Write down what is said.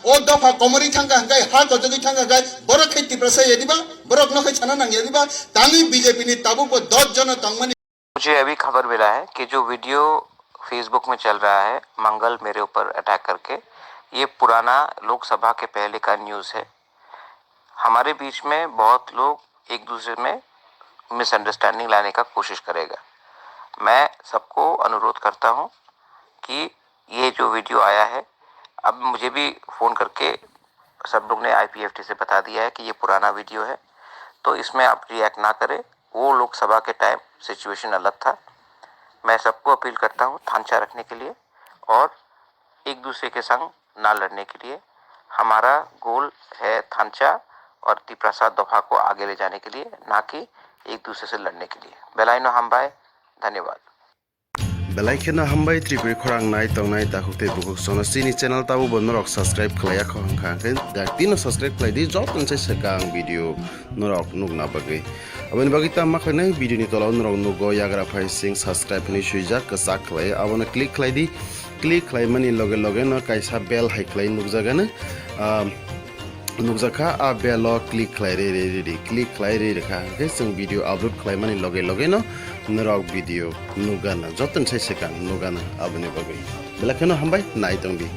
o dopha komori thangka hangkai ha gojogi thangka hangkai borok kheti prasa yediba borok no khai chana nang yediba tangi BJP ni tabuk ko 10 jana tangmani। मुझे अभी खबर मिला है कि जो video Facebook में चल रहा है मंगल मेरे ऊपर अटैक करके, ये पुराना लोकसभा के पहले का न्यूज़ है। हमारे बीच में बहुत लोग एक दूसरे में मिसअंडरस्टैंडिंग लाने का कोशिश करेगा। मैं सबको अनुरोध करता हूँ कि ये जो वीडियो आया है, अब मुझे भी फ़ोन करके सब लोग ने IPFT से बता दिया है कि ये पुराना वीडियो है, तो इसमें आप रिएक्ट ना करें। वो लोकसभा के टाइम सिचुएशन अलग था। मैं सबको अपील करता हूँ थांचा रखने के लिए और एक दूसरे के संग ना लड़ने के लिए। हमारा गोल है थांचा और तिप्रसा दफा को आगे ले जाने के लिए, ना कि एक दूसरे से लड़ने के लिए। बेलाइनो हमबाय, धन्यवाद। बेलाइखेना हमबाय त्रिपुरी खरांग नाय तंगनाय दाखुते बुकुक सोनसिनी चैनल ताबु बनरक सब्सक्राइब खलाया खंखांखे दातिनो सब्सक्राइब खलायदि जब मोनसे सेकां भिडियो नरक नुगना बगै अबनि बगिता माखने भिडियो नि तलाव नरक नुगो याग्रा फाइ सिंग सब्सक्राइब नि सुइजा कसा खलाय अबनो क्लिक खलायदि क्लिक खलायमानि लगे लगे न कायसा बेल हाइ खलाय नुगजागानो नुगजाखा आ बेल क्लिक खलाय रे क्लिक खलाय रे रेखा के जों भिडियो अपलोड खलायमानि लगे लगे न नरक भिडियो नुगाना जतन से सेकां नुगाना अबनि बगै बेलाखेना हमबाय नाय तंगदि।